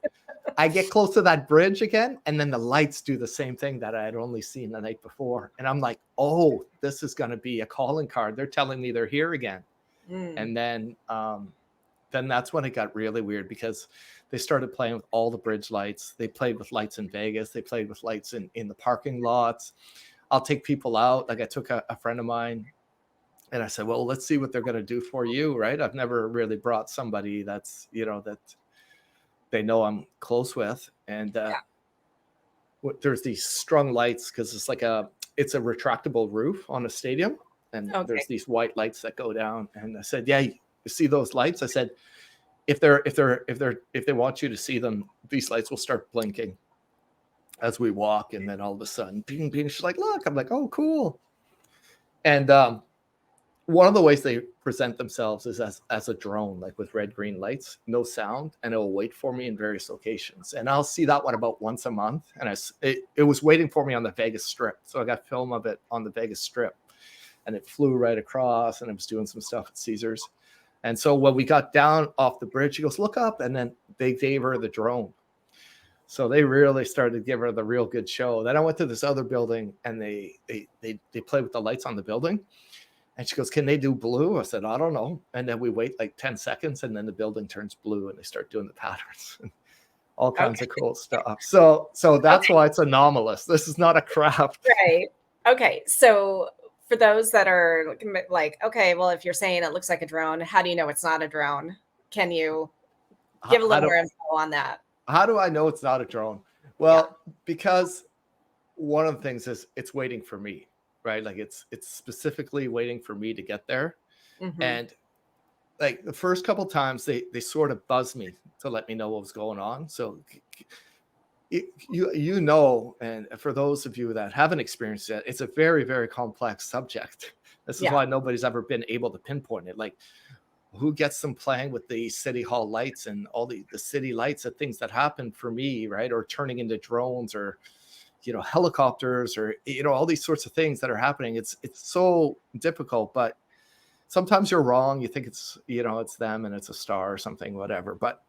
I get close to that bridge again, and then the lights do the same thing that I had only seen the night before. And I'm like, oh, this is going to be a calling card. They're telling me they're here again. And then that's when it got really weird, because they started playing with all the bridge lights. They played with lights in Vegas. They played with lights in the parking lots. I'll take people out. Like I took a friend of mine, and I said, well, let's see what they're going to do for you, right? I've never really brought somebody that's, that they know I'm close with. And there's these strung lights, because it's a retractable roof on a stadium. And there's these white lights that go down. And I said, yeah, you see those lights? I said, if they want you to see them, these lights will start blinking as we walk. And then all of a sudden, bing, bing. She's like, look. I'm like, oh, cool. And one of the ways they present themselves is as a drone, like with red, green lights, no sound, and it will wait for me in various locations. And I'll see that one about once a month. And it was waiting for me on the Vegas Strip. So I got film of it on the Vegas Strip, and it flew right across, and it was doing some stuff at Caesars. And so when we got down off the bridge, she goes, look up. And then they gave her the drone. So they really started to give her the real good show. Then I went to this other building, and they played with the lights on the building. And she goes, can they do blue? I said, I don't know. And then we wait like 10 seconds, and then the building turns blue, and they start doing the patterns and all kinds of cool stuff. So that's why it's anomalous. This is not a craft. Right. Okay. So for those that are like, okay, well, if you're saying it looks like a drone, how do you know it's not a drone? Can you give a little more info on that? How do I know it's not a drone? Well, because one of the things is it's waiting for me. Right? Like it's specifically waiting for me to get there. And like the first couple times they sort of buzzed me to let me know what was going on. So and for those of you that haven't experienced it, it's a very, very complex subject. This is why nobody's ever been able to pinpoint it. Like, who gets them playing with the city hall lights and all the city lights of things that happen for me, right? Or turning into drones, or helicopters, or all these sorts of things that are happening. It's so difficult, but sometimes you're wrong. You think it's it's them and it's a star or something, whatever. But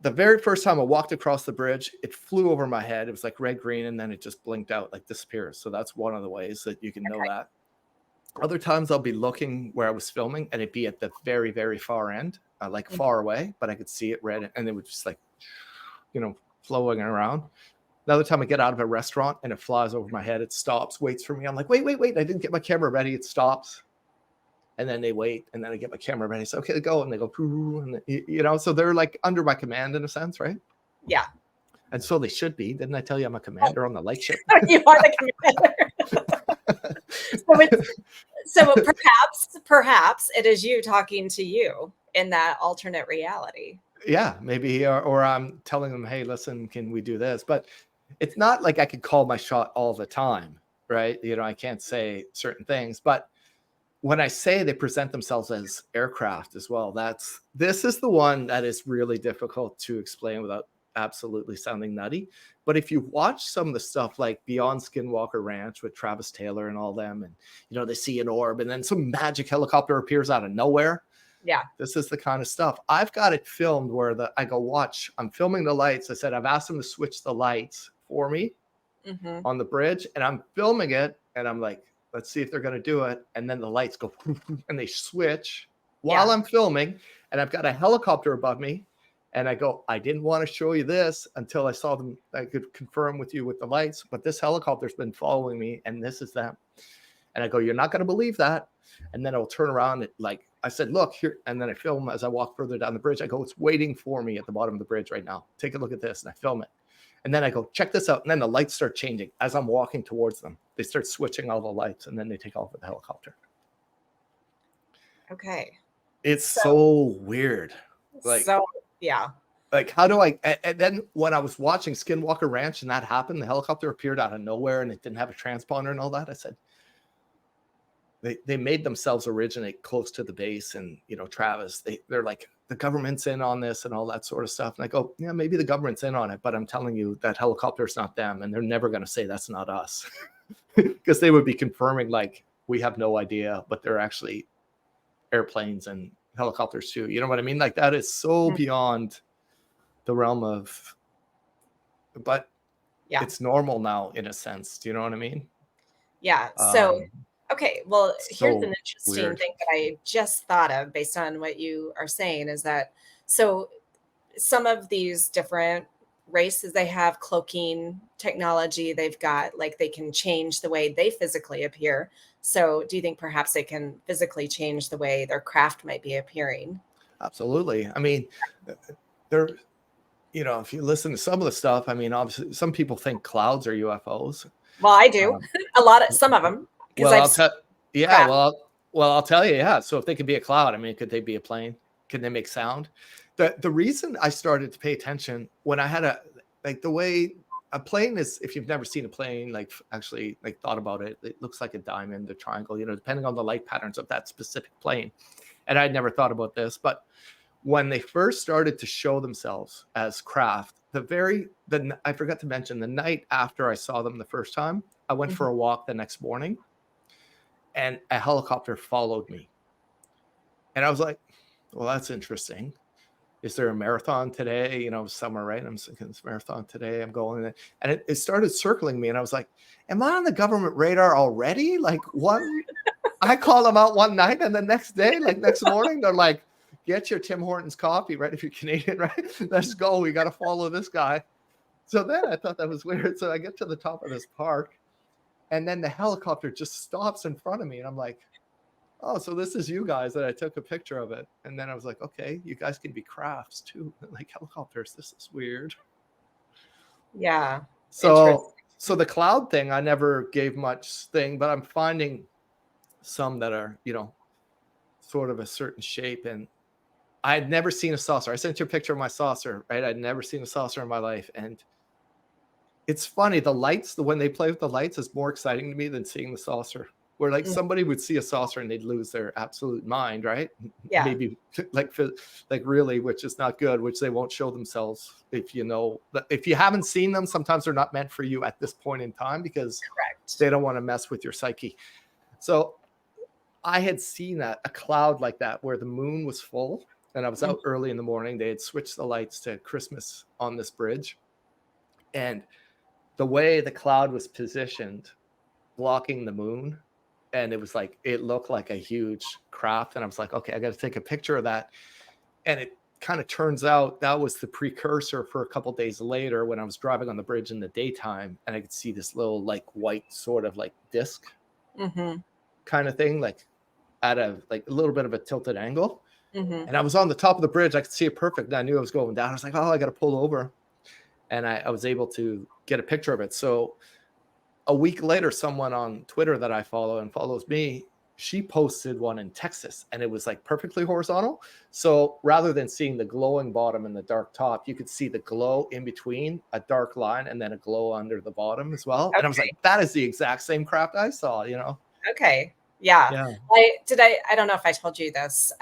the very first time I walked across the bridge, it flew over my head. It was like red, green, and then it just blinked out, like disappears. So that's one of the ways that you can know that. Other times I'll be looking where I was filming, and it'd be at the very, very far end, like far away, but I could see it red, and it would just like flowing around. Another time I get out of a restaurant and it flies over my head. It stops, waits for me. I'm like, wait. I didn't get my camera ready. It stops. And then they wait. And then I get my camera ready. So, okay, go. And they go, and so they're like under my command in a sense, right? Yeah. And so they should be. Didn't I tell you I'm a commander on the light ship? You are the commander. so perhaps it is you talking to you in that alternate reality. Yeah, maybe. Or I'm telling them, hey, listen, can we do this? But it's not like I could call my shot all the time, right? I can't say certain things. But when I say they present themselves as aircraft as well, this is the one that is really difficult to explain without absolutely sounding nutty. But if you watch some of the stuff like Beyond Skinwalker Ranch with Travis Taylor and all them, and they see an orb, and then some magic helicopter appears out of nowhere. Yeah. This is the kind of stuff. I've got it filmed where I go, watch, I'm filming the lights. I said, I've asked them to switch the lights for me on the bridge, and I'm filming it, and I'm like, let's see if they're going to do it. And then the lights go and they switch while I'm filming, and I've got a helicopter above me, and I go, I didn't want to show you this until I saw them. I could confirm with you with the lights, but this helicopter's been following me, and this is them. And I go, you're not going to believe that. And then I'll turn around and like I said, look here. And then I film as I walk further down the bridge. I go, it's waiting for me at the bottom of the bridge right now. Take a look at this. And I film it. And then I go, check this out. And then the lights start changing as I'm walking towards them. They start switching all the lights, and then they take off with the helicopter. Okay. It's so weird. Like, like, how do I, and then when I was watching Skinwalker Ranch and that happened, the helicopter appeared out of nowhere and it didn't have a transponder and all that. I said, they made themselves originate close to the base, and Travis, they're like, the government's in on this and all that sort of stuff. And I go, yeah, maybe the government's in on it, but I'm telling you that helicopter's not them, and they're never going to say that's not us, because they would be confirming like we have no idea, but they're actually airplanes and helicopters too. You know what I mean? Like, that is so beyond the realm of, but Yeah. it's normal now in a sense. Do you know what I mean? Yeah. So, okay. Well, here's So an interesting weird. thing that I just thought of based on what you are saying is that so some of these different races, they have cloaking technology. They've got like they can change the way they physically appear. So, do you think perhaps they can physically change the way their craft might be appearing? Absolutely. I mean, there, you know, if you listen to some of the stuff, I mean, obviously, some people think clouds are UFOs. Well, I do Um, a lot of some of them because well, I've I'll seen tell, yeah, craft. well, I'll tell you, yeah. So if they could be a cloud, I mean, could they be a plane? Can they make sound? The reason I started to pay attention when I had like the way a plane is, if you've never seen a plane, like actually like thought about it, it looks like a diamond, a triangle, you know, depending on the light patterns of that specific plane. And I'd never thought about this, but when they first started to show themselves as craft, I forgot to mention the night after I saw them the first time, I went Mhm. for a walk the next morning and a helicopter followed me. And I was like, well, that's interesting. Is there a marathon today? You know, summer, right? I'm thinking it's marathon today. I'm going, and it started circling me. And I was like, am I on the government radar already? Like I call them out one night and the next day, like next morning, they're like, get your Tim Hortons coffee, right? If you're Canadian, right? Let's go. We got to follow this guy. So then I thought that was weird. So I get to the top of this park and then the helicopter just stops in front of me. And I'm like, oh, so this is you guys that I took a picture of it. And then I was like, okay, you guys can be crafts too. Like helicopters. This is weird. Yeah. So, Interesting. so the cloud thing, I never gave much thing, but I'm finding some that are, you know, sort of a certain shape. And I had never seen a saucer. I sent you a picture of my saucer, right? I'd never seen a saucer in my life. And it's funny, the lights, when they play with the lights is more exciting to me than seeing the saucer. Where like Mm, somebody would see a saucer and they'd lose their absolute mind, right? yeah. Maybe like really, which is not good, which they won't show themselves if you know. If you haven't seen them, sometimes they're not meant for you at this point in time because Correct. they don't want to mess with your psyche. So I had seen a cloud like that where the moon was full and I was Mm, out early in the morning. They had switched the lights to Christmas on this bridge. And the way the cloud was positioned, blocking the moon, and it was like, it looked like a huge craft. And I was like, okay, I got to take a picture of that. And it kind of turns out that was the precursor for a couple days later when I was driving on the bridge in the daytime and I could see this little like white sort of like disc mm-hmm. kind of thing, like at a like a little bit of a tilted angle. Mm-hmm. And I was on the top of the bridge. I could see it perfect. And I knew I was going down. I was like, oh, I got to pull over. And I was able to get a picture of it. So a week later, someone on Twitter that I follow and follows me, she posted one in Texas and it was like perfectly horizontal. So rather than seeing the glowing bottom and the dark top, you could see the glow in between, a dark line, and then a glow under the bottom as well. And I was like, Okay. that is the exact same craft I saw, you know? Okay. Yeah. Yeah. I don't know if I told you this.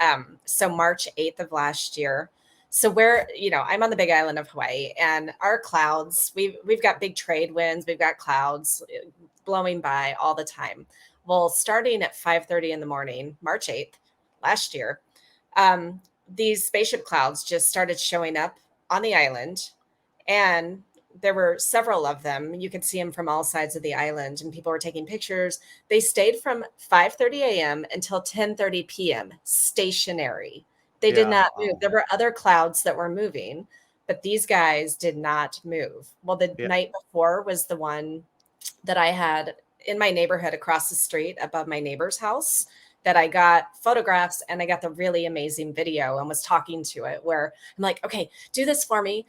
So March 8th of last year. So I'm on the big island of Hawaii and our clouds, we've got big trade winds, we've got clouds blowing by all the time. Well, starting at 5:30 in the morning, March 8th last year, um, these spaceship clouds just started showing up on the island and there were several of them. You could see them from all sides of the island and people were taking pictures. They stayed from 5:30 a.m. until 10:30 p.m. stationary. They did Yeah. not move. There were other clouds that were moving, but these guys did not move. Well, the Yeah. night before was the one that I had in my neighborhood across the street above my neighbor's house that I got photographs and I got the really amazing video and was talking to it where I'm like, okay, do this for me.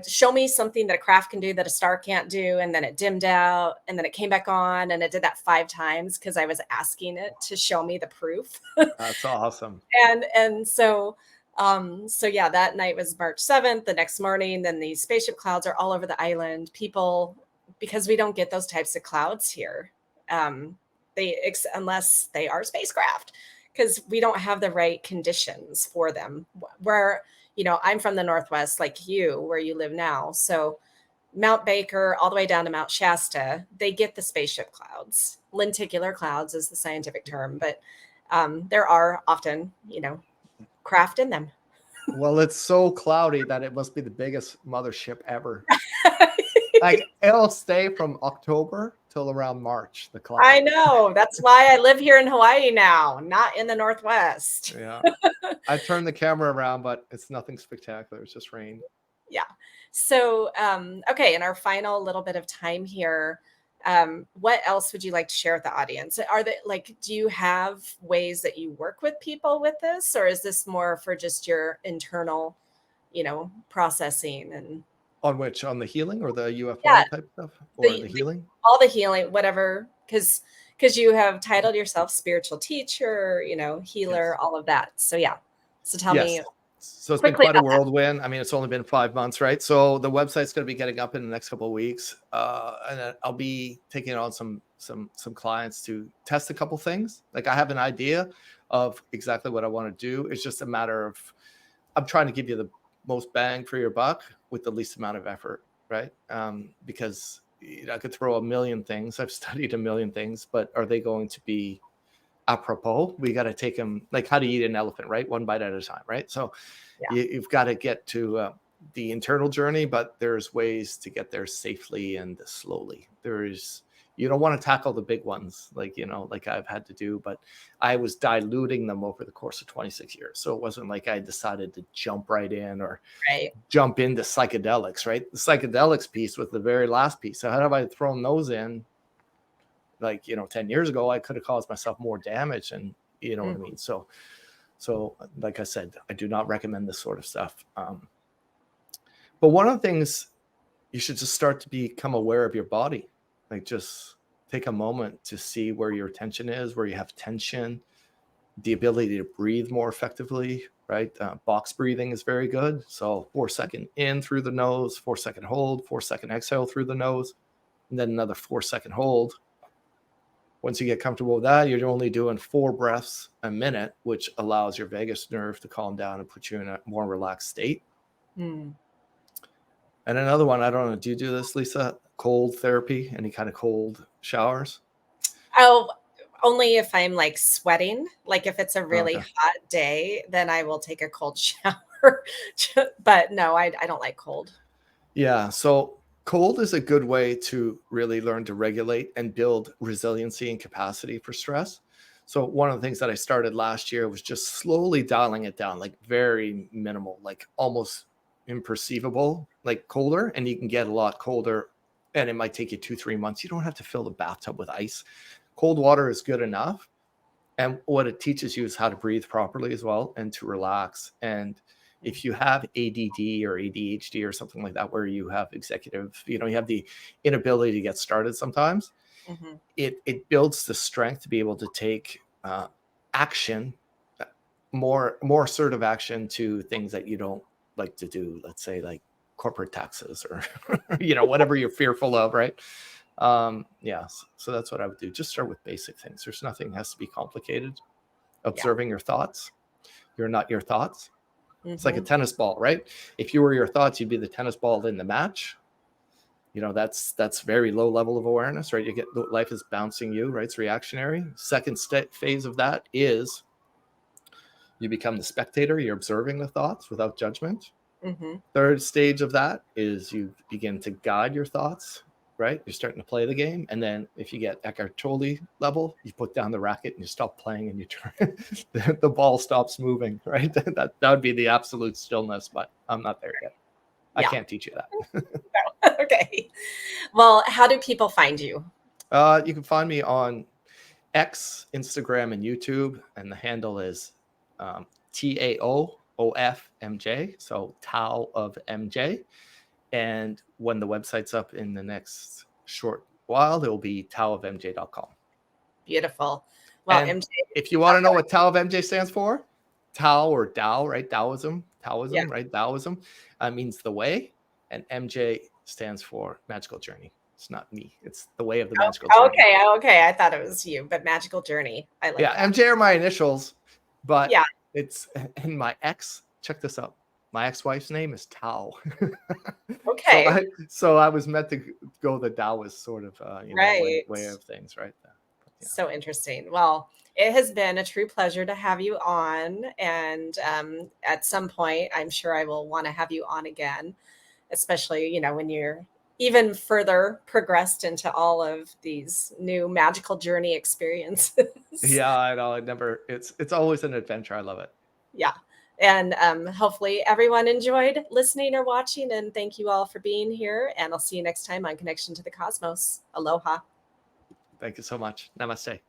Show me something that a craft can do that a star can't do. And then it dimmed out and then it came back on and it did that 5 times because I was asking it to show me the proof. That's awesome. And so yeah, that night was March 7th. The next morning, then these spaceship clouds are all over the island. People, because we don't get those types of clouds here, unless they are spacecraft, because we don't have the right conditions for them. Where I'm from the Northwest, like you, where you live now, so Mount Baker all the way down to Mount Shasta, they get the spaceship clouds. Lenticular clouds is the scientific term, but there are often, craft in them. Well, it's so cloudy that it must be the biggest mothership ever. Like it'll stay from October till around March, the cloud. I know. That's why I live here in Hawaii now, not in the Northwest. Yeah. I turned the camera around, but it's nothing spectacular. It's just rain. Yeah. So, okay, in our final little bit of time here, what else would you like to share with the audience? Are they like, do you have ways that you work with people with this, or is this more for just your internal, processing and On which? On the healing or the yeah, UFO type stuff? Or the healing? all the healing, whatever, because you have titled yourself spiritual teacher, healer, Yes. all of that. So yeah. So tell Yes. me So it's been quickly quite a about that. whirlwind. I mean, it's only been 5 months, right? So the website's going to be getting up in the next couple of weeks, and then I'll be taking on some clients to test a couple things. Like I have an idea of exactly what I want to do. It's just a matter of I'm trying to give you the most bang for your buck with the least amount of effort, right? Because I could throw a million things. I've studied a million things, but are they going to be apropos? We got to take them like how to eat an elephant, right? One bite at a time, right? So Yeah. you've got to get to the internal journey, but there's ways to get there safely and slowly. You don't want to tackle the big ones like I've had to do, but I was diluting them over the course of 26 years. So it wasn't like I decided to jump right in or Right. jump into psychedelics, right? The psychedelics piece was the very last piece. So had I thrown those in, 10 years ago, I could have caused myself more damage. And you know what I mean? So like I said, I do not recommend this sort of stuff. But one of the things you should just start to become aware of your body. Like just take a moment to see where your tension is, where you have tension, the ability to breathe more effectively, right? Box breathing is very good. So 4-second in through the nose, 4-second hold, 4-second exhale through the nose, and then another 4-second hold. Once you get comfortable with that, you're only doing 4 breaths a minute, which allows your vagus nerve to calm down and put you in a more relaxed state. Mm. And another one, I don't know, do you do this, Lisa? Cold therapy, any kind of cold showers? Oh, only if I'm like sweating. Like if it's a really Okay. hot day, then I will take a cold shower. But no, I don't like cold. Yeah. So cold is a good way to really learn to regulate and build resiliency and capacity for stress. So one of the things that I started last year was just slowly dialing it down, like very minimal, like almost imperceivable, like colder. And you can get a lot colder and it might take you 2-3 months. You don't have to fill the bathtub with ice. Cold water is good enough. And what it teaches you is how to breathe properly as well and to relax. And if you have ADD or ADHD or something like that, where you have you have the inability to get started sometimes, Mm-hmm. it builds the strength to be able to take action, more assertive action to things that you don't like to do. Let's say like corporate taxes or, whatever you're fearful of, right? So that's what I would do. Just start with basic things. There's nothing has to be complicated. Observing your thoughts. You're not your thoughts. It's like a tennis ball, right? If you were your thoughts, you'd be the tennis ball in the match. That's very low level of awareness, right? Life is bouncing you, right? It's reactionary. Second phase of that is you become the spectator. You're observing the thoughts without judgment. Mm-hmm. Third stage of that is you begin to guide your thoughts, right? You're starting to play the game. And then if you get Eckhart Tolle level, you put down the racket and you stop playing and you turn, the ball stops moving, right? That would be the absolute stillness, but I'm not there yet. I can't teach you that. Okay. Well, how do people find you? You can find me on X, Instagram, and YouTube. And the handle is TAOOFMJ. So Tao of MJ. And when the website's up in the next short while, it will be taoofmj.com. Beautiful. Well, and MJ, if you want to know what Tao of MJ stands for, Tao or Tao, right? Taoism, yeah. right? Taoism means the way. And MJ stands for magical journey. It's not me. It's the way of the magical journey. Okay. I thought it was you, but magical journey. I like that. MJ are my initials, but yeah. it's in my ex. Check this out. My ex-wife's name is Tao. Okay. So I was meant to go the Taoist sort of right. way of things, right? Yeah. So interesting. Well, it has been a true pleasure to have you on. And at some point, I'm sure I will want to have you on again, especially, you know, when you're even further progressed into all of these new magical journey experiences. Yeah, I know. It's always an adventure. I love it. Yeah. And hopefully everyone enjoyed listening or watching. And thank you all for being here. And I'll see you next time on Connection to the Cosmos. Aloha. Thank you so much. Namaste.